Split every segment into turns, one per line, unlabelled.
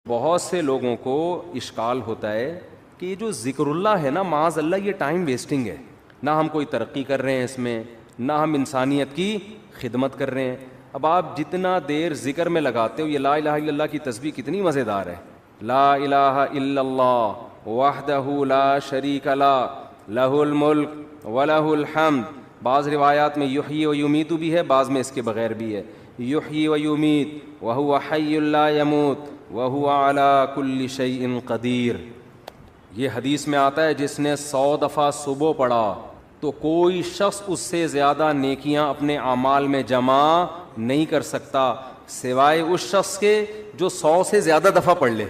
بہت سے لوگوں کو اشکال ہوتا ہے کہ یہ جو ذکر اللہ ہے نا، معاذ اللہ یہ ٹائم ویسٹنگ ہے، نہ ہم کوئی ترقی کر رہے ہیں اس میں، نہ ہم انسانیت کی خدمت کر رہے ہیں۔ اب آپ جتنا دیر ذکر میں لگاتے ہو، یہ لا الہ الا اللہ کی تسبیح کتنی مزیدار ہے، لا الہ الا اللہ وحدہ لا شریک لہ لہ الملک ولہ الحمد۔ بعض روایات میں یحیی و یمیت بھی ہے، بعض میں اس کے بغیر بھی ہے، یحیی و یمیت وہو حی لا یموت وَهُوَ عَلَى كُلِّ شَيْءٍ قَدِيرٌ۔ یہ حدیث میں آتا ہے جس نے 100 دفعہ صبح پڑھا تو کوئی شخص اس سے زیادہ نیکیاں اپنے اعمال میں جمع نہیں کر سکتا سوائے اس شخص کے جو 100 سے زیادہ دفعہ پڑھ لے۔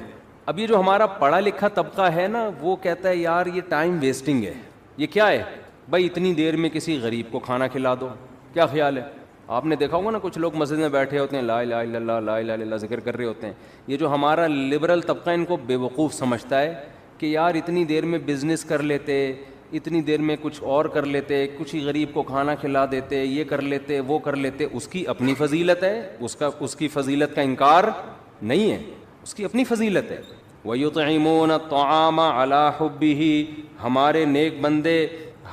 اب یہ جو ہمارا پڑھا لکھا طبقہ ہے نا، وہ کہتا ہے یار یہ ٹائم ویسٹنگ ہے۔ یہ کیا ہے بھائی؟ اتنی دیر میں کسی غریب کو کھانا کھلا دو، کیا خیال ہے؟ آپ نے دیکھا ہوگا نا، کچھ لوگ مسجد میں بیٹھے ہوتے ہیں، لا الہ الا اللہ لا الہ الا اللہ ذکر کر رہے ہوتے ہیں۔ یہ جو ہمارا لبرل طبقہ ان کو بے وقوف سمجھتا ہے کہ یار اتنی دیر میں بزنس کر لیتے، اتنی دیر میں کچھ اور کر لیتے، کچھ ہی غریب کو کھانا کھلا دیتے، یہ کر لیتے وہ کر لیتے۔ اس کی اپنی فضیلت ہے، اس کی فضیلت کا انکار نہیں ہے، اس کی اپنی فضیلت ہے۔ وَيُطْعِمُونَ الطَّعَامَ عَلَىٰ حُبِّهِ، ہمارے نیک بندے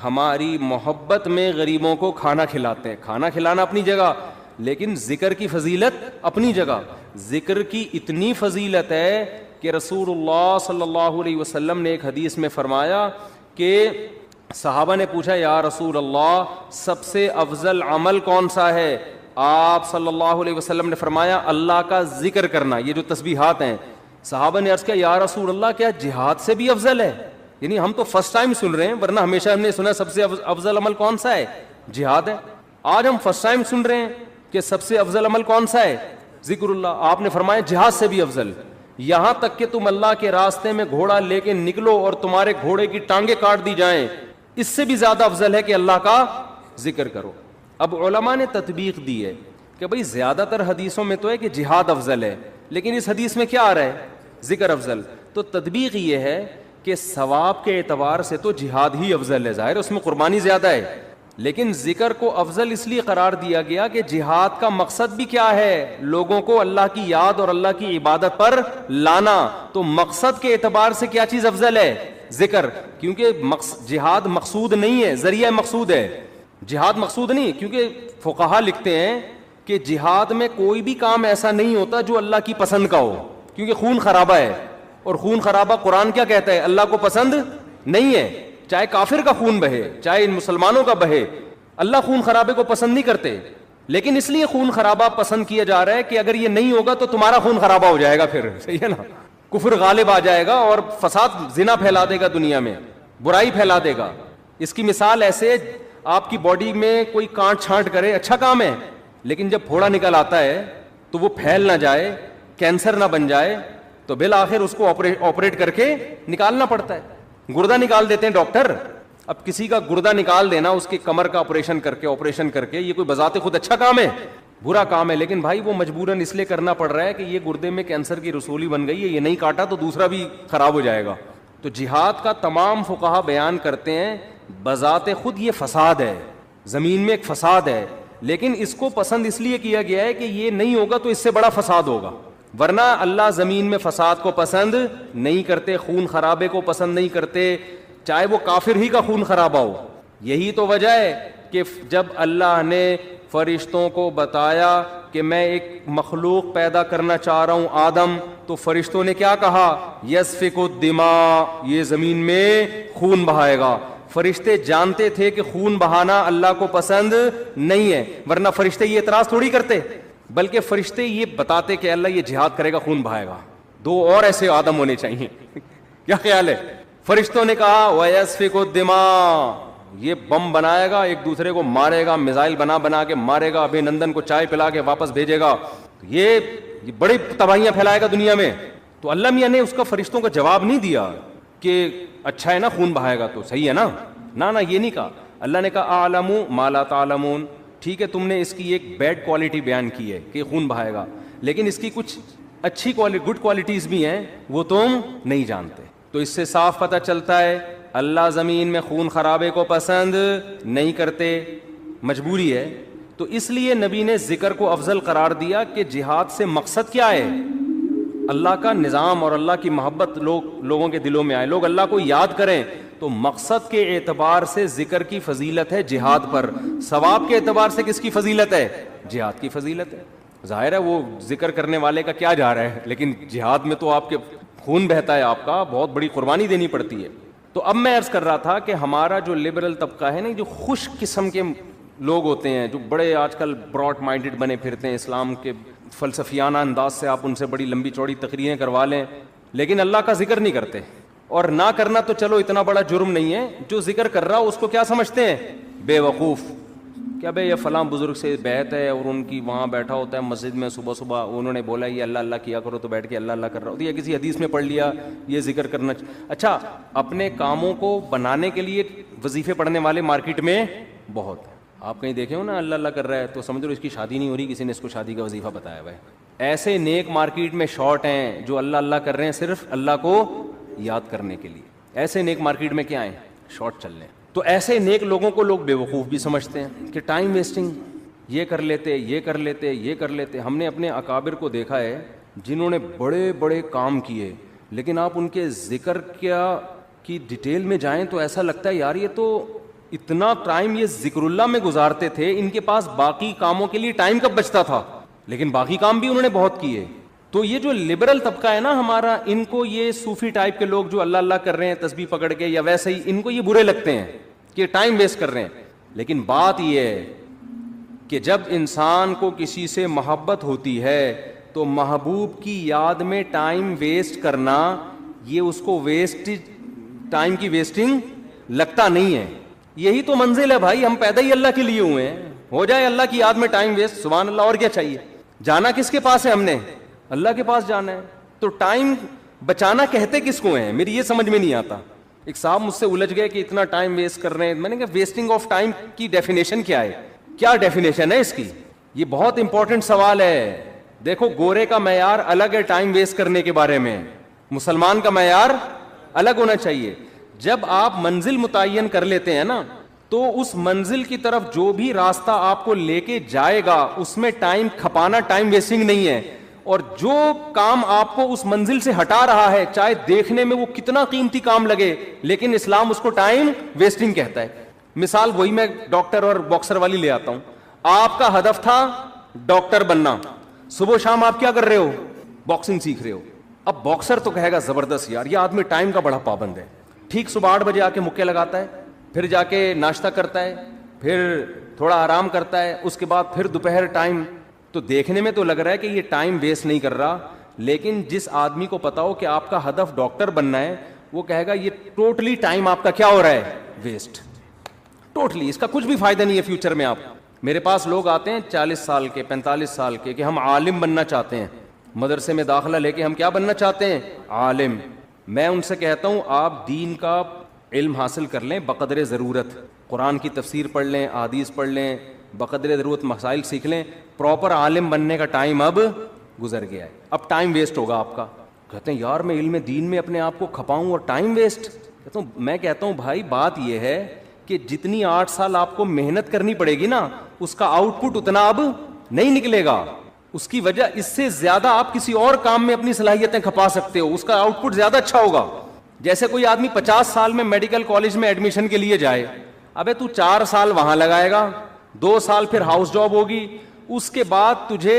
ہماری محبت میں غریبوں کو کھانا کھلاتے ہیں۔ کھانا کھلانا اپنی جگہ، لیکن ذکر کی فضیلت اپنی جگہ۔ ذکر کی اتنی فضیلت ہے کہ رسول اللہ صلی اللہ علیہ وسلم نے ایک حدیث میں فرمایا کہ صحابہ نے پوچھا یا رسول اللہ سب سے افضل عمل کون سا ہے؟ آپ صلی اللہ علیہ وسلم نے فرمایا اللہ کا ذکر کرنا، یہ جو تسبیحات ہیں۔ صحابہ نے عرض کیا یا رسول اللہ کیا جہاد سے بھی افضل ہے؟ یعنی ہم تو فرسٹ ٹائم سن رہے ہیں، ورنہ ہمیشہ ہم نے سنا سب سے افضل عمل کون سا ہے؟ جہاد ہے۔ آج ہم فرسٹ ٹائم سن رہے ہیں کہ سب سے افضل عمل کون سا ہے؟ ذکر اللہ۔ آپ نے فرمایا جہاد سے بھی افضل، یہاں تک کہ تم اللہ کے راستے میں گھوڑا لے کے نکلو اور تمہارے گھوڑے کی ٹانگیں کاٹ دی جائیں، اس سے بھی زیادہ افضل ہے کہ اللہ کا ذکر کرو۔ اب علماء نے تطبیق دی ہے کہ بھئی زیادہ تر حدیثوں میں تو ہے کہ جہاد افضل ہے، لیکن اس حدیث میں کیا آ رہا ہے؟ ذکر افضل۔ تو تطبیق یہ ہے کہ ثواب کے اعتبار سے تو جہاد ہی افضل ہے، ظاہر اس میں قربانی زیادہ ہے، لیکن ذکر کو افضل اس لیے قرار دیا گیا کہ جہاد کا مقصد بھی کیا ہے؟ لوگوں کو اللہ کی یاد اور اللہ کی عبادت پر لانا۔ تو مقصد کے اعتبار سے کیا چیز افضل ہے؟ ذکر، کیونکہ جہاد مقصود نہیں ہے، ذریعہ مقصود ہے۔ جہاد مقصود نہیں، کیونکہ فقہا لکھتے ہیں کہ جہاد میں کوئی بھی کام ایسا نہیں ہوتا جو اللہ کی پسند کا ہو، کیونکہ خون خرابہ ہے، اور خون خرابہ قرآن کیا کہتا ہے؟ اللہ کو پسند نہیں ہے۔ چاہے کافر کا خون بہے، چاہے ان مسلمانوں کا بہے، اللہ خون خرابے کو پسند نہیں کرتے، لیکن اس لیے خون خرابہ پسند کیا جا رہا ہے کہ اگر یہ نہیں ہوگا تو تمہارا خون خرابہ ہو جائے گا، پھر صحیح ہے نا، کفر غالب آ جائے گا اور فساد زنا پھیلا دے گا، دنیا میں برائی پھیلا دے گا۔ اس کی مثال ایسے، آپ کی باڈی میں کوئی کانٹ چھانٹ کرے اچھا کام ہے، لیکن جب پھوڑا نکل آتا ہے تو وہ پھیل نہ جائے، کینسر نہ بن جائے، تو بالآخر اس کو آپریٹ کر کے نکالنا پڑتا ہے۔ گردہ نکال دیتے ہیں ڈاکٹر۔ اب کسی کا گردہ نکال دینا، اس کی کمر کا آپریشن کر کے، یہ کوئی بذات خود اچھا کام ہے؟ برا کام ہے، لیکن بھائی وہ مجبوراً اس لیے کرنا پڑ رہا ہے کہ یہ گردے میں کینسر کی رسولی بن گئی ہے، یہ نہیں کاٹا تو دوسرا بھی خراب ہو جائے گا۔ تو جہاد کا تمام فقہا بیان کرتے ہیں بذات خود یہ فساد ہے، زمین میں ایک فساد ہے، لیکن اس کو پسند اس لیے کیا گیا ہے کہ یہ نہیں ہوگا تو اس سے بڑا فساد ہوگا، ورنہ اللہ زمین میں فساد کو پسند نہیں کرتے، خون خرابے کو پسند نہیں کرتے، چاہے وہ کافر ہی کا خون خرابہ ہو۔ یہی تو وجہ ہے کہ جب اللہ نے فرشتوں کو بتایا کہ میں ایک مخلوق پیدا کرنا چاہ رہا ہوں آدم، تو فرشتوں نے کیا کہا؟ یسفک الدماء، یہ زمین میں خون بہائے گا۔ فرشتے جانتے تھے کہ خون بہانا اللہ کو پسند نہیں ہے، ورنہ فرشتے یہ اعتراض تھوڑی کرتے، بلکہ فرشتے یہ بتاتے کہ اللہ یہ جہاد کرے گا، خون بہائے گا، دو اور ایسے آدم ہونے چاہیے۔ کیا خیال ہے؟ فرشتوں نے کہا وَيَسْفِكُ الدِّمَاء، یہ بم بنائے گا، ایک دوسرے کو مارے گا، میزائل بنا کے مارے گا، ابھی نندن کو چائے پلا کے واپس بھیجے گا، یہ بڑی تباہیاں پھیلائے گا دنیا میں۔ تو اللہ میاں نے اس کا فرشتوں کا جواب نہیں دیا کہ اچھا ہے نا خون بہائے گا تو صحیح ہے نا، نہ یہ نہیں کہا۔ اللہ نے کہا اعلم ما لا تعلمون، ٹھیک ہے تم نے اس کی ایک بیڈ کوالٹی بیان کی ہے کہ خون بہائے گا، لیکن اس کی کچھ اچھی گڈ کوالٹیز بھی ہیں وہ تم نہیں جانتے۔ تو اس سے صاف پتہ چلتا ہے اللہ زمین میں خون خرابے کو پسند نہیں کرتے، مجبوری ہے۔ تو اس لیے نبی نے ذکر کو افضل قرار دیا کہ جہاد سے مقصد کیا ہے؟ اللہ کا نظام اور اللہ کی محبت لوگوں کے دلوں میں آئے, لوگ اللہ کو یاد کریں. تو مقصد کے اعتبار سے ذکر کی فضیلت ہے جہاد پر, ثواب کے اعتبار سے کس کی فضیلت ہے؟ جہاد کی فضیلت ہے. ظاہر ہے وہ ذکر کرنے والے کا کیا جا رہا ہے, لیکن جہاد میں تو آپ کے خون بہتا ہے, آپ کا بہت بڑی قربانی دینی پڑتی ہے. تو اب میں عرض کر رہا تھا کہ ہمارا جو لبرل طبقہ ہے نا, جو خوش قسم کے لوگ ہوتے ہیں, جو بڑے آج کل براڈ مائنڈڈ بنے پھرتے ہیں, اسلام کے فلسفیانہ انداز سے آپ ان سے بڑی لمبی چوڑی تقریریں کروا لیں, لیکن اللہ کا ذکر نہیں کرتے. اور نہ کرنا تو چلو اتنا بڑا جرم نہیں ہے, جو ذکر کر رہا اس کو کیا سمجھتے ہیں؟ بے وقوف. کیا بھائی یہ فلاں بزرگ سے بیعت ہے اور ان کی وہاں بیٹھا ہوتا ہے مسجد میں, صبح صبح انہوں نے بولا یہ اللہ اللہ کیا کرو تو بیٹھ کے اللہ اللہ کر رہا ہوتا ہے, یا کسی حدیث میں پڑھ لیا یہ ذکر کرنا. اچھا, اپنے کاموں کو بنانے کے لیے وظیفے پڑھنے والے مارکیٹ میں بہت ہیں. آپ کہیں دیکھے ہو نا اللہ اللہ کر رہا ہے تو سمجھ لو اس کی شادی نہیں ہو رہی, کسی نے اس کو شادی کا وظیفہ بتایا ہوا ہے. ایسے نیک مارکیٹ میں شارٹ ہیں جو اللہ اللہ کر رہے ہیں صرف اللہ کو یاد کرنے کے لیے. ایسے نیک مارکیٹ میں کیا ہیں؟ شارٹ چل رہے ہیں. تو ایسے نیک لوگوں کو لوگ بے وقوف بھی سمجھتے ہیں کہ ٹائم ویسٹنگ, یہ کر لیتے یہ کر لیتے یہ کر لیتے. ہم نے اپنے اکابر کو دیکھا ہے جنہوں نے بڑے بڑے کام کیے, لیکن آپ ان کے ذکر کی ڈیٹیل میں جائیں تو ایسا لگتا ہے یار یہ تو اتنا ٹائم یہ ذکر اللہ میں گزارتے تھے, ان کے پاس باقی کاموں کے لیے ٹائم کب بچتا تھا, لیکن باقی کام بھی انہوں نے بہت کیے. تو یہ جو لبرل طبقہ ہے نا ہمارا, ان کو یہ صوفی ٹائپ کے لوگ جو اللہ اللہ کر رہے ہیں تسبیح پکڑ کے یا ویسے ہی, ان کو یہ برے لگتے ہیں کہ ٹائم ویسٹ کر رہے ہیں. لیکن بات یہ ہے کہ جب انسان کو کسی سے محبت ہوتی ہے تو محبوب کی یاد میں ٹائم ویسٹ کرنا یہ اس کو ٹائم کی ویسٹنگ لگتا نہیں ہے. یہی تو منزل ہے بھائی, ہم پیدا ہی اللہ کے لیے ہوئے ہیں, ہو جائے اللہ کی یاد میں ٹائم ویسٹ, سبحان اللہ, اور کیا چاہیے. جانا کس کے پاس ہے ہم نے؟ اللہ کے پاس جانا ہے. تو ٹائم بچانا کہتے کس کو ہیں, میری یہ سمجھ میں نہیں آتا. ایک صاحب مجھ سے الجھ گئے کہ اتنا ٹائم ویسٹ کر رہے ہیں. میں نے کہا ویسٹنگ آف ٹائم کی ڈیفینیشن کیا ہے, کیا ڈیفینیشن ہے اس کی؟ یہ بہت امپورٹنٹ سوال ہے. دیکھو گورے کا معیار الگ ہے ٹائم ویسٹ کرنے کے بارے میں, مسلمان کا معیار الگ ہونا چاہیے. جب آپ منزل متعین کر لیتے ہیں نا تو اس منزل کی طرف جو بھی راستہ آپ کو لے کے جائے گا اس میں ٹائم کھپانا ٹائم ویسٹنگ نہیں ہے. اور جو کام آپ کو اس منزل سے ہٹا رہا ہے چاہے دیکھنے میں وہ کتنا قیمتی کام لگے, لیکن اسلام اس کو ٹائم ویسٹنگ کہتا ہے. مثال وہی میں ڈاکٹر اور باکسر والی لے آتا ہوں. آپ کا ہدف تھا ڈاکٹر بننا, صبح شام آپ کیا کر رہے ہو؟ باکسنگ سیکھ رہے ہو. اب باکسر تو کہے گا زبردست یار یہ آدمی ٹائم کا بڑا پابند ہے, ٹھیک صبح 8 بجے آ کے مکے لگاتا ہے, پھر جا کے ناشتہ کرتا ہے, پھر تھوڑا آرام کرتا ہے, اس کے بعد پھر دوپہر ٹائم. تو دیکھنے میں تو لگ رہا ہے کہ یہ ٹائم ویسٹ نہیں کر رہا, لیکن جس آدمی کو پتا ہو کہ آپ کا ہدف ڈاکٹر بننا ہے وہ کہے گا یہ ٹوٹلی ٹائم آپ کا کیا ہو رہا ہے؟ ویسٹ. ٹوٹلی, اس کا کچھ بھی فائدہ نہیں ہے فیوچر میں. آپ میرے پاس لوگ آتے ہیں 40 سال کے 45 سال کے کہ ہم عالم بننا چاہتے ہیں, مدرسے میں داخلہ لے کے ہم کیا بننا چاہتے ہیں؟ عالم. میں ان سے کہتا ہوں آپ دین کا علم حاصل کر لیں بقدر ضرورت, قرآن کی تفسیر پڑھ لیں, احادیث پڑھ لیں, بقدر ضرورت مسائل سیکھ لیں. پراپر عالم بننے کا ٹائم اب گزر گیا ہے, اب ٹائم ویسٹ ہوگا آپ کا. کہتے ہیں یار میں علم دین میں اپنے آپ کو کھپاؤں اور ٹائم ویسٹ. میں کہتا ہوں بھائی بات یہ ہے کہ جتنی 8 سال آپ کو محنت کرنی پڑے گی نا اس کا آؤٹ پٹ اتنا اب نہیں نکلے گا. اس کی وجہ اس سے زیادہ آپ کسی اور کام میں اپنی صلاحیتیں کھپا سکتے ہو, اس کا آؤٹ پٹ زیادہ اچھا ہوگا. جیسے کوئی آدمی 50 سال میں میڈیکل کالج میں ایڈمیشن کے لیے جائے, ابے تو 4 سال وہاں لگائے گا, 2 سال پھر ہاؤس جاب ہوگی, اس کے بعد تجھے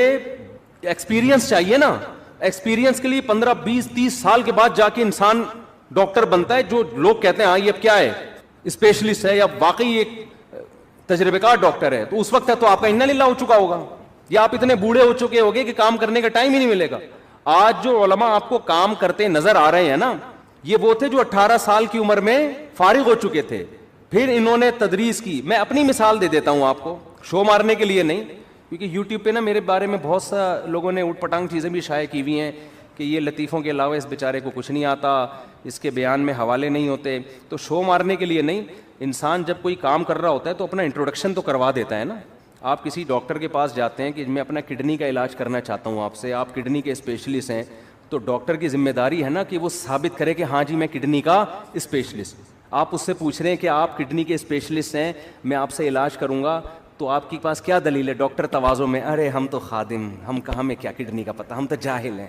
ایکسپیرینس چاہیے نا. ایکسپیرینس کے لیے 15 20 30 سال کے بعد جا کے انسان ڈاکٹر بنتا ہے, جو لوگ کہتے ہیں ہاں یہ اب کیا ہے اسپیشلسٹ ہے یا واقعی ایک تجربے کار ڈاکٹر ہے. تو اس وقت ہے تو آپ کا انا للہ ہو چکا ہوگا, یا آپ اتنے بوڑھے ہو چکے ہوگے کہ کام کرنے کا ٹائم ہی نہیں ملے گا. آج جو علماء آپ کو کام کرتے نظر آ رہے ہیں نا یہ وہ تھے جو 18 سال کی عمر میں فارغ ہو چکے تھے, پھر انہوں نے تدریس کی. میں اپنی مثال دے دیتا ہوں آپ کو, شو مارنے کے لیے نہیں, کیونکہ یوٹیوب پہ نا میرے بارے میں بہت سا لوگوں نے اوٹ پٹانگ چیزیں بھی شائع کی ہوئی ہیں کہ یہ لطیفوں کے علاوہ اس بیچارے کو کچھ نہیں آتا, اس کے بیان میں حوالے نہیں ہوتے. تو شو مارنے کے لیے نہیں, انسان جب کوئی کام کر رہا ہوتا ہے تو اپنا انٹروڈکشن تو کروا دیتا ہے نا. آپ کسی ڈاکٹر کے پاس جاتے ہیں کہ میں اپنا کڈنی کا علاج کرنا چاہتا ہوں آپ سے, آپ کڈنی کے اسپیشلسٹ ہیں, تو ڈاکٹر کی ذمہ داری ہے نا کہ وہ ثابت کرے کہ ہاں جی میں کڈنی کا اسپیشلسٹ. آپ اس سے پوچھ رہے ہیں کہ آپ کڈنی کے اسپیشلسٹ ہیں, میں آپ سے علاج کروں گا, تو آپ کے پاس کیا دلیل ہے؟ ڈاکٹر تواضع میں ارے ہم تو خادم, ہم کہاں میں کیا کڈنی کا پتہ, ہم تو جاہل ہیں.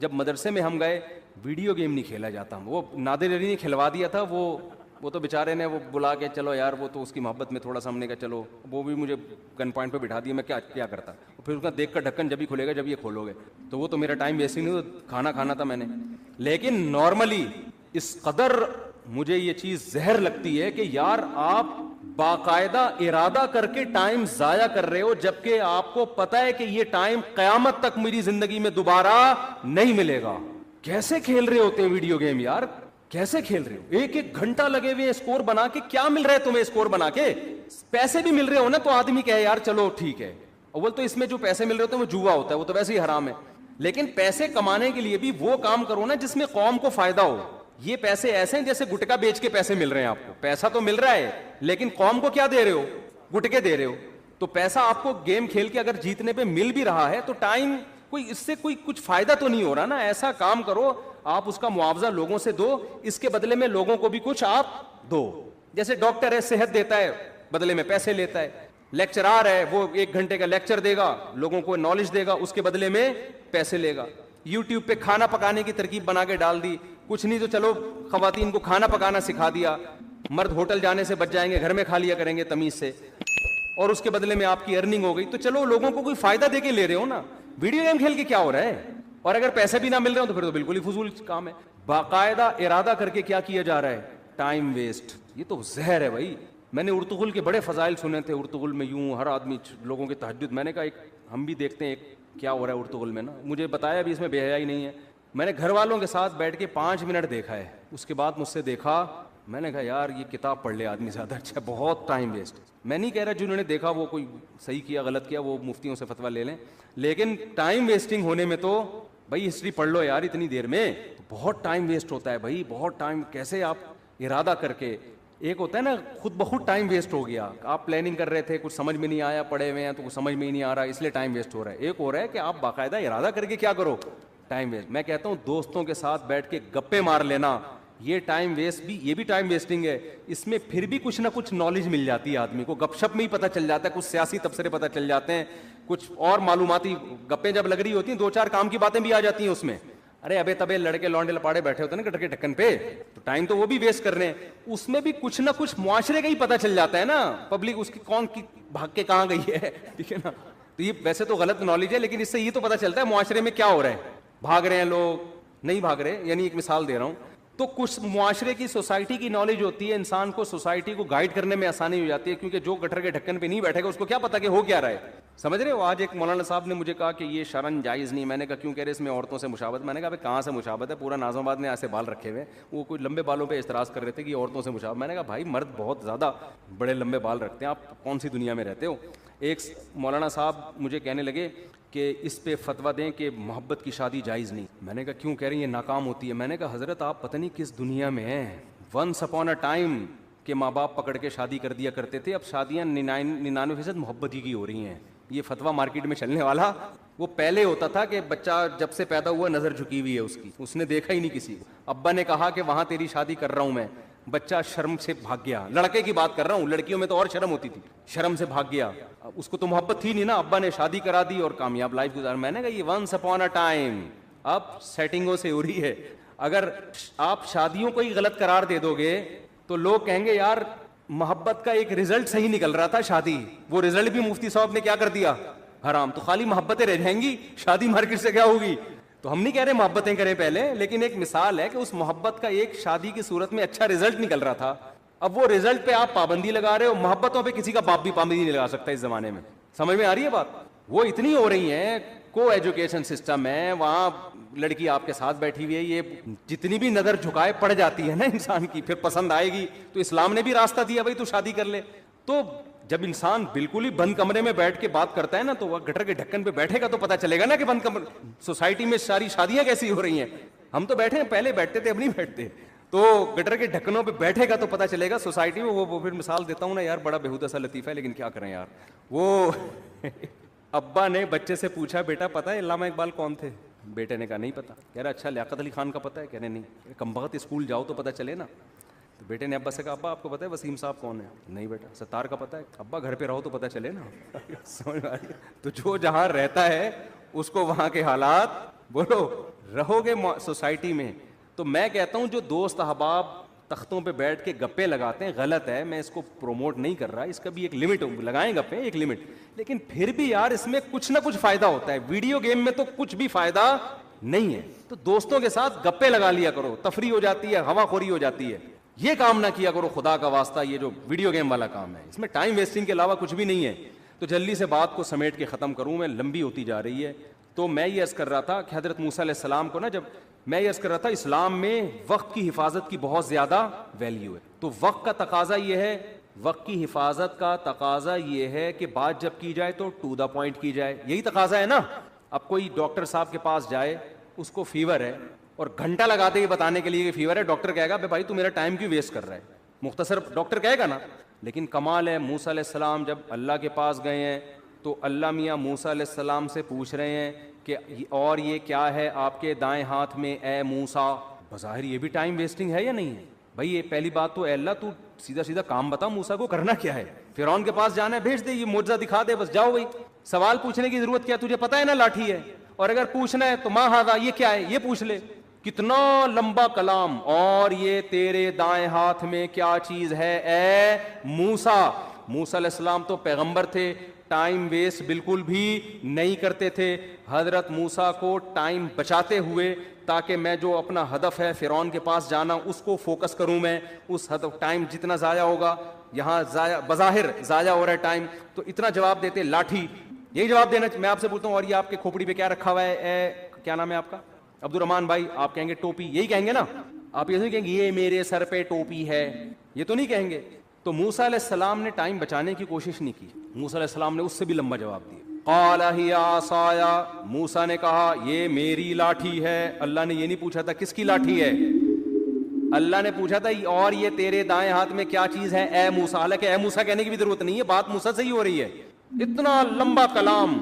جب مدرسے میں ہم گئے ویڈیو گیم نہیں کھیلا جاتا, وہ نادر علی نے کھلوا دیا تھا, وہ تو بیچارے نے وہ بلا کے چلو یار, وہ تو اس کی محبت میں تھوڑا سا ہم نے کہا چلو, وہ بھی مجھے گن پوائنٹ پہ بٹھا دیا, میں کیا کرتا, پھر اس کا دیکھ کر ڈھکن جب ہی کھلے گا جب یہ کھولو گے, تو وہ تو میرا ٹائم ویسٹ ہی نہیں, کھانا کھانا تھا میں نے. لیکن نارملی اس قدر مجھے یہ چیز زہر لگتی ہے کہ یار آپ باقاعدہ ارادہ کر کے ٹائم ضائع کر رہے ہو, جبکہ آپ کو پتا ہے کہ یہ ٹائم قیامت تک میری زندگی میں دوبارہ نہیں ملے گا. کیسے کھیل رہے ہوتے ہیں ویڈیو گیم یار, کیسے کھیل رہے ہو, ایک ایک گھنٹہ لگے ہوئے اسکور بنا کے, کیا مل رہا ہے تمہیں اسکور بنا کے؟ پیسے بھی مل رہے ہو نا تو آدمی کہے یار چلو ٹھیک ہے. اول تو اس میں جو پیسے مل رہے ہوتے ہیں وہ جوا ہوتا ہے, وہ تو ویسے ہی حرام ہے. لیکن پیسے کمانے کے لیے بھی وہ کام کرو نا جس میں قوم کو فائدہ ہو. یہ پیسے ایسے ہیں جیسے گٹکا بیچ کے پیسے مل رہے ہیں آپ کو, پیسہ تو مل رہا ہے لیکن قوم کو کیا دے رہے ہو, گٹکے دے رہے ہو. تو پیسہ آپ کو گیم کھیل کے اگر جیتنے پہ مل بھی رہا ہے تو ٹائم کوئی اس سے کوئی کچھ فائدہ تو نہیں ہو رہا نا. ایسا کام کرو آپ اس کا معاوضہ لوگوں سے دو, اس کے بدلے میں لوگوں کو بھی کچھ آپ دو. جیسے ڈاکٹر ہے صحت دیتا ہے, بدلے میں پیسے لیتا ہے. لیکچرار ہے وہ 1 گھنٹے کا لیکچر دے گا, لوگوں کو نالج دے گا, اس کے بدلے میں پیسے لے گا. یوٹیوب پہ کھانا پکانے کی ترکیب بنا کے ڈال دی, کچھ نہیں تو چلو خواتین کو کھانا پکانا سکھا دیا, مرد ہوٹل جانے سے بچ جائیں گے, گھر میں کھا لیا کریں گے تمیز سے, اور اس کے بدلے میں آپ کی ارننگ ہو گئی. تو چلو لوگوں کو کوئی فائدہ دے کے لے رہے ہو نا, ویڈیو گیم کھیل کے کیا ہو رہا ہے؟ اور اگر پیسے بھی نہ مل رہے ہو تو پھر تو بالکل ہی فضول کام ہے. باقاعدہ ارادہ کر کے کیا جا رہا ہے, ٹائم ویسٹ. یہ تو زہر ہے بھائی. میں نے ارطغرل کے بڑے فضائل سنے تھے, ارطغرل میں یوں ہر آدمی لوگوں کے تہجد, میں نے کہا ایک ہم بھی دیکھتے ہیں کیا ہو رہا ہے ارطغرل میں نا. مجھے بتایا بھی اس میں بے حیائی نہیں ہے. میں نے گھر والوں کے ساتھ بیٹھ کے 5 منٹ دیکھا ہے, اس کے بعد مجھ سے دیکھا, میں نے کہا یار یہ کتاب پڑھ لے آدمی زیادہ اچھا, بہت ٹائم ویسٹ. میں نہیں کہہ رہا جنہوں نے دیکھا وہ کوئی صحیح کیا غلط کیا, وہ مفتیوں سے فتویٰ لے لیں, لیکن ٹائم ویسٹنگ ہونے میں تو بھائی ہسٹری پڑھ لو یار اتنی دیر میں, بہت ٹائم ویسٹ ہوتا ہے بھائی, بہت ٹائم. کیسے آپ ارادہ کر کے, ایک ہوتا ہے نا خود بخود ٹائم ویسٹ ہو گیا, آپ پلاننگ کر رہے تھے, کچھ سمجھ میں نہیں آیا, پڑھے ہوئے ہیں تو کچھ سمجھ میں ہی نہیں آ رہا اس لیے ٹائم ویسٹ ہو رہا ہے. ایک ہو رہا ہے کہ آپ باقاعدہ ارادہ کر کے کیا کرو, ٹائم ویسٹ. میں کہتا ہوں دوستوں کے ساتھ بیٹھ کے گپے مار لینا, یہ ٹائم ویسٹ بھی, یہ بھی ٹائم ویسٹنگ ہے. اس میں پھر بھی کچھ نہ کچھ نالج مل جاتی ہے آدمی کو, گپ شپ میں ہی پتہ چل جاتا ہے, کچھ سیاسی تبصرے پتہ چل جاتے ہیں, کچھ اور معلوماتی گپیں جب لگ رہی ہوتی ہیں 2-4 کام کی باتیں بھی آ جاتی ہیں اس میں. ارے ابے تبے لڑکے لونڈے لپاڑے بیٹھے ہوتے ہیں نا گٹر کے ڈھکن پہ, تو ٹائم تو وہ بھی ویسٹ کر رہے ہیں. اس میں بھی کچھ نہ کچھ معاشرے کا ہی پتہ چل جاتا ہے نا, پبلک اس کی کون کی بھاگ کے کہاں گئی ہے, ٹھیک ہے نا. تو یہ ویسے تو غلط نالج ہے, لیکن اس سے یہ تو پتہ چلتا ہے معاشرے میں کیا ہو رہا ہے. بھاگ رہے ہیں لوگ, نہیں بھاگ رہے, یعنی ایک مثال دے رہا ہوں. تو کچھ معاشرے کی سوسائٹی کی نالج ہوتی ہے, انسان کو سوسائٹی کو گائیڈ کرنے میں آسانی ہو جاتی ہے, کیونکہ جو گٹر کے ڈھکن پہ نہیں بیٹھے گا اس کو کیا پتا کہ ہو کیا رہا ہے. سمجھ رہے ہو. آج ایک مولانا صاحب نے مجھے کہا کہ یہ شرن جائز نہیں. میں نے کہا کیوں کہہ رہے اس میں عورتوں سے مشابہت. میں نے کہا کہاں سے مشابہت ہے, پورا نازم آباد نے ایسے بال رکھے ہوئے, وہ کوئی لمبے بالوں پہ اعتراض کر رہے تھے کہ یہ عورتوں سے مشابہت. میں نے کہا بھائی مرد بہت زیادہ بڑے لمبے بال رکھتے ہیں, آپ کون سی دنیا میں رہتے ہو. ایک مولانا صاحب مجھے کہنے لگے کہ اس پہ فتویٰ دیں کہ محبت کی شادی جائز نہیں. میں نے کہا کیوں کہہ رہے ہیں یہ ناکام ہوتی ہے. میں نے کہا حضرت آپ پتہ نہیں کس دنیا میں ہیں. ونس اپون اے ٹائم کہ ماں باپ پکڑ کے شادی کر دیا کرتے تھے, اب شادیاں 99% محبت ہی کی ہو رہی ہیں. یہ فتویٰ مارکیٹ میں چلنے والا, وہ پہلے ہوتا تھا کہ بچہ جب سے پیدا ہوا نظر جھکی ہوئی ہے اس کی, اس نے دیکھا ہی نہیں کسی کو. ابا نے کہا کہ وہاں تیری شادی کر رہا ہوں میں, بچہ شرم سے بھاگ گیا. لڑکے کی بات کر رہا ہوں, لڑکیوں میں تو اور شرم ہوتی تھی, شرم سے بھاگ گیا. اس کو تو محبت تھی نہیں نا, ابا نے شادی کرا دی اور کامیاب لائف گزار. میں نے کہا یہ ونس اپون اے ٹائم, اب سیٹنگوں سے ہو رہی ہے. اگر آپ شادیوں کو ہی غلط قرار دے دو گے تو لوگ کہیں گے یار محبت کا ایک رزلٹ صحیح نکل رہا تھا شادی, وہ رزلٹ بھی مفتی صاحب نے کیا کر دیا, حرام. تو خالی محبتیں رہ جائیں گی, شادی مارکیٹ سے کیا ہوگی. تو ہم نہیں کہہ رہے محبتیں کریں پہلے, لیکن ایک مثال ہے کہ اس محبت کا ایک شادی کی صورت میں اچھا رزلٹ نکل رہا تھا. اب وہ رزلٹ پہ آپ پابندی لگا رہے ہو. محبتوں پہ کسی کا باپ بھی پابندی نہیں لگا سکتا اس زمانے میں. سمجھ میں آ رہی ہے بات. وہ اتنی ہو رہی ہیں, کو ایجوکیشن سسٹم ہے, وہاں لڑکی آپ کے ساتھ بیٹھی ہوئی ہے, یہ جتنی بھی نظر جھکائے پڑ جاتی ہے نا انسان کی, پھر پسند آئے گی. تو اسلام نے بھی راستہ دیا بھائی تو شادی کر لے. تو جب انسان بالکل ہی بند کمرے میں بیٹھ کے بات کرتا ہے نا, تو وہ گٹر کے ڈھکن پہ بیٹھے گا تو پتہ چلے گا نا کہ بند کمرے سوسائٹی میں ساری شادیاں کیسی ہو رہی ہیں. ہم تو بیٹھے ہیں, پہلے بیٹھتے تھے اب نہیں بیٹھتے. تو گٹر کے ڈھکنوں پہ بیٹھے گا تو پتہ چلے گا سوسائٹی میں. وہ پھر مثال دیتا ہوں نا یار, بڑا بےہودہ سا لطیفہ ہے لیکن کیا کریں یار. وہ ابا نے بچے سے پوچھا بیٹا پتہ ہے علامہ اقبال کون تھے. بیٹے نے کہا نہیں پتا. کہہ رہا اچھا لیاقت علی خان کا پتہ ہے. کہہ رہے نہیں. کم بخت اسکول جاؤ تو پتہ چلے نا. تو بیٹے نے ابا سے کہا ابا آپ کو پتہ ہے وسیم صاحب کون ہے. نہیں بیٹا. ستار کا پتہ ہے. ابا گھر پہ رہو تو پتہ چلے نا. سمجھ آ رہی ہے. تو جو جہاں رہتا ہے اس کو وہاں کے حالات بولو رہو گے سوسائٹی میں. تو میں کہتا ہوں جو دوست احباب تختوں پہ بیٹھ کے گپے لگاتے ہیں غلط ہے, میں اس کو پروموٹ نہیں کر رہا, اس کا بھی ایک لمٹ, لگائیں گپے ایک لمٹ, لیکن پھر بھی یار اس میں کچھ نہ کچھ فائدہ ہوتا ہے. ویڈیو گیم میں تو کچھ بھی فائدہ نہیں ہے, تو دوستوں کے ساتھ گپے لگا لیا کرو, تفریح ہو جاتی ہے, ہوا خوری ہو جاتی ہے. یہ کام نہ کیا کرو خدا کا واسطہ, یہ جو ویڈیو گیم والا کام ہے اس میں ٹائم ویسٹنگ کے علاوہ کچھ بھی نہیں ہے. تو جلدی سے بات کو سمیٹ کے ختم کروں, میں لمبی ہوتی جا رہی ہے. تو میں یہ عرض کر رہا تھا کہ حضرت موسیٰ علیہ السلام کو نا, جب میں یہ عرض کر رہا تھا اسلام میں وقت کی حفاظت کی بہت زیادہ ویلیو ہے. تو وقت کا تقاضا یہ ہے, وقت کی حفاظت کا تقاضا یہ ہے کہ بات جب کی جائے تو ٹو دا پوائنٹ کی جائے, یہی تقاضا ہے نا. اب کوئی ڈاکٹر صاحب کے پاس جائے, اس کو فیور ہے اور گھنٹہ لگا دے یہ بتانے کے لیے کہ فیور ہے, ڈاکٹر کہے گا بھائی تو میرا ٹائم کیوں ویسٹ کر رہا ہے, مختصر ڈاکٹر کہے گا نا. لیکن کمال ہے, موسیٰ علیہ السلام جب اللہ کے پاس گئے ہیں تو اللہ میاں موسیٰ علیہ السلام سے پوچھ رہے ہیں کہ اور یہ کیا ہے آپ کے دائیں ہاتھ میں اے موسیٰ. بظاہر یہ بھی ٹائم ویسٹنگ ہے یا نہیں ہے بھائی؟ یہ پہلی بات تو اے اللہ تو سیدھا سیدھا کام بتا, موسیٰ کو کرنا کیا ہے؟ فرعون کے پاس جانا ہے, بھیج دے, یہ معجزہ دکھا دے, بس جاؤ. بھائی سوال پوچھنے کی ضرورت کیا, تجھے پتہ ہے نا لاٹھی ہے, اور اگر پوچھنا ہے تو ما ھذا, یہ کیا ہے, یہ پوچھ لے. کتنا لمبا کلام, اور یہ تیرے دائیں ہاتھ میں کیا چیز ہے اے موسیٰ. موسیٰ علیہ السلام تو پیغمبر تھے, ٹائم ویسٹ بالکل بھی نہیں کرتے تھے. حضرت موسیٰ کو ٹائم بچاتے ہوئے تاکہ میں جو اپنا ہدف ہے فرعون کے پاس جانا اس کو فوکس کروں, میں اس ہدف, ٹائم جتنا ضائع ہوگا یہاں بظاہر ضائع ہو رہا ہے ٹائم, تو اتنا جواب دیتے لاٹھی. یہی جواب دینا میں آپ سے پوچھتا ہوں, اور یہ آپ کے کھوپڑی پہ کیا رکھا ہوا ہے اے کیا نام ہے آپ کا, عبد الرحمان بھائی, آپ کہیں گے ٹوپی, یہی کہیں گے نا آپ, یہ نہیں کہیں گے یہ میرے سر پہ ٹوپی ہے, یہ تو نہیں کہیں گے. تو موسیٰ علیہ السلام نے ٹائم بچانے کی کوشش نہیں کی, موسیٰ علیہ السلام نے اس سے بھی لمبا جواب دیا. قال ہی عصایا, موسیٰ نے کہا یہ میری لاٹھی ہے. اللہ نے یہ نہیں پوچھا تھا کس کی لاٹھی ہے, اللہ نے پوچھا تھا اور یہ تیرے دائیں ہاتھ میں کیا چیز ہے اے موسیٰ. حالانکہ اے موسیٰ کہنے کی بھی ضرورت نہیں ہے, بات موسیٰ سے ہی ہو رہی ہے. اتنا لمبا کلام,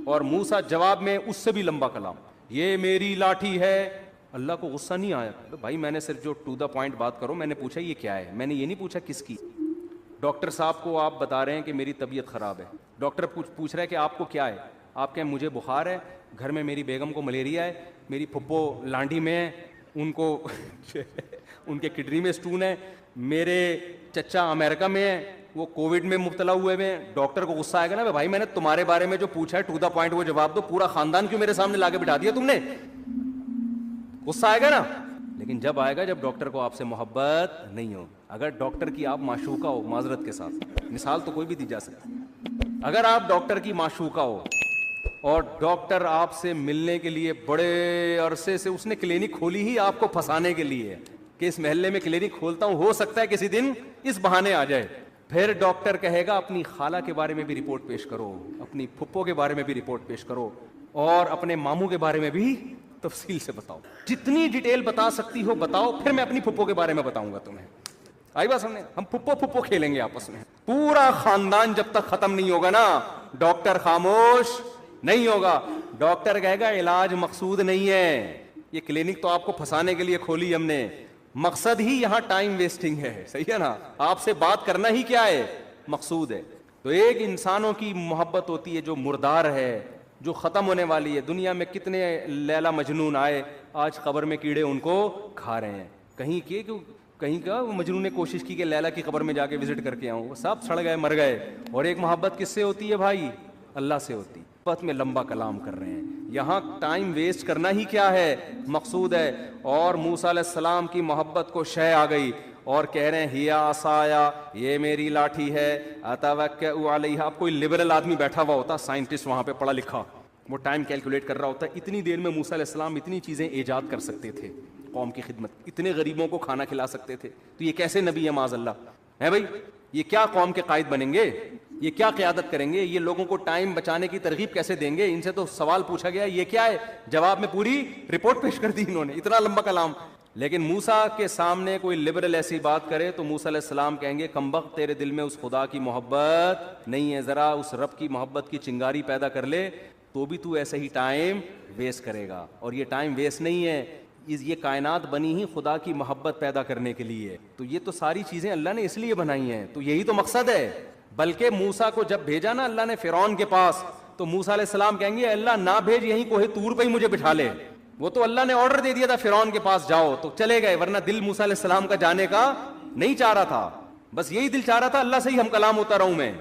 اور موسیٰ جواب میں اس سے بھی لمبا کلام, یہ میری لاٹھی ہے. اللہ کو غصہ نہیں آیا, بھائی میں نے صرف جو ٹو دا پوائنٹ بات کرو, میں نے پوچھا یہ کیا ہے, میں نے یہ نہیں پوچھا کس کی. ڈاکٹر صاحب کو آپ بتا رہے ہیں کہ میری طبیعت خراب ہے, ڈاکٹر پوچھ رہا ہے کہ آپ کو کیا ہے, آپ کہیں مجھے بخار ہے, گھر میں میری بیگم کو ملیریا ہے, میری پھپھو لانڈی میں ہے, ان کو ان کے کڈنی میں سٹون ہے, میرے چچا امریکہ میں ہے, وہ کووڈ میں مبتلا ہوئے ہیں. ڈاکٹر کو غصہ آئے گا نا, بھائی میں نے تمہارے بارے میں جو پوچھا ہے ٹو دا پوائنٹ وہ جواب دو, پورا خاندان کیوں میرے سامنے لا کے بٹھا دیا تم نے, غصہ آئے گا نا. لیکن جب آئے گا جب ڈاکٹر کو آپ سے محبت نہیں ہو. اگر ڈاکٹر کی آپ معشوقہ ہو, معذرت کے ساتھ مثال تو کوئی بھی دی جا سکتی, اگر آپ ڈاکٹر کی معشوقہ ہو اور ڈاکٹر آپ سے ملنے کے لیے بڑے عرصے سے, اس نے کلینک کھولی ہی آپ کو پھنسانے کے لیے کہ اس محلے میں کلینک کھولتا ہوں, ہو سکتا ہے کسی دن اس بہانے آ جائے. پھر ڈاکٹر کہے گا اپنی خالہ کے بارے میں بھی رپورٹ پیش کرو, اپنی پھپھو کے بارے میں بھی رپورٹ پیش کرو, اور اپنے ماموں کے بارے میں بھی تفصیل سے بتاؤ, جتنی ڈیٹیل بتا سکتی ہو بتاؤ, پھر میں اپنی پھپھو کے بارے میں بتاؤں گا تمہیں. آئی بات سمجھے, ہم پھپھو کھیلیں گے آپس میں, پورا خاندان جب تک ختم نہیں ہوگا نا ڈاکٹر خاموش نہیں ہوگا. ڈاکٹر کہے گا علاج مقصود نہیں ہے, یہ کلینک تو آپ کو پھنسانے کے لیے کھولی ہم نے, مقصد ہی یہاں ٹائم ویسٹنگ ہے. صحیح ہے نا, آپ سے بات کرنا ہی کیا ہے, مقصود ہے. تو ایک انسانوں کی محبت ہوتی ہے جو مردار ہے, جو ختم ہونے والی ہے. دنیا میں کتنے لیلا مجنون آئے, آج قبر میں کیڑے ان کو کھا رہے ہیں. کہیں کا مجنون نے کوشش کی کہ لیلا کی قبر میں جا کے وزٹ کر کے آؤں, وہ سب سڑ گئے, مر گئے. اور ایک محبت کس سے ہوتی ہے بھائی, اللہ سے ہوتی. محبت میں لمبا کلام کر رہے ہیں, یہاں ٹائم ویسٹ کرنا ہی کیا ہے, مقصود ہے. اور موسیٰ علیہ السلام کی محبت کو شے آ گئی اور کہہ رہے ہیں ہیا عصایا, یہ میری لاٹھی ہے, اتوکئ علیہا. اب کوئی لبرل آدمی بیٹھا ہوا ہوتا, سائنٹسٹ وہاں پہ پڑھا لکھا, وہ ٹائم کیلکولیٹ کر رہا ہوتا ہے, اتنی دیر میں موسیٰ علیہ السلام اتنی چیزیں ایجاد کر سکتے تھے قوم کی خدمت, اتنے غریبوں کو کھانا کھلا سکتے تھے. تو یہ کیسے نبی ہے معاذ اللہ ہے بھائی, یہ کیا قوم کے قائد بنیں گے, یہ کیا قیادت کریں گے, یہ لوگوں کو ٹائم بچانے کی ترغیب کیسے دیں گے. ان سے تو سوال پوچھا گیا یہ کیا ہے, جواب میں پوری رپورٹ پیش کر دی انہوں نے, اتنا لمبا کلام. لیکن موسیٰ کے سامنے کوئی لبرل ایسی بات کرے تو موسیٰ علیہ السلام کہیں گے کمبخت, تیرے دل میں اس خدا کی محبت نہیں ہے, ذرا اس رب کی محبت کی چنگاری پیدا کر لے تو بھی تو ایسے ہی ٹائم ویسٹ کرے گا. اور یہ ٹائم ویسٹ نہیں ہے, یہ کائنات بنی ہی خدا کی محبت پیدا کرنے کے لیے. تو یہ تو ساری چیزیں اللہ نے اس لیے بنائی ہیں, تو یہی تو مقصد ہے. بلکہ موسیٰ کو جب بھیجا نا اللہ نے فرعون کے پاس, تو موسیٰ علیہ السلام کہیں گے اللہ نہ بھیج, یہیں کوہ طور پہ ہی مجھے بٹھا لے, وہ تو اللہ نے آرڈر دے دیا تھا فرعون کے پاس جاؤ تو چلے گئے، ورنہ دل موسیٰ علیہ السلام کا جانے کا نہیں چاہ رہا تھا، بس یہی دل چاہ رہا تھا اللہ سے ہی ہم کلام ہوتا رہوں میں.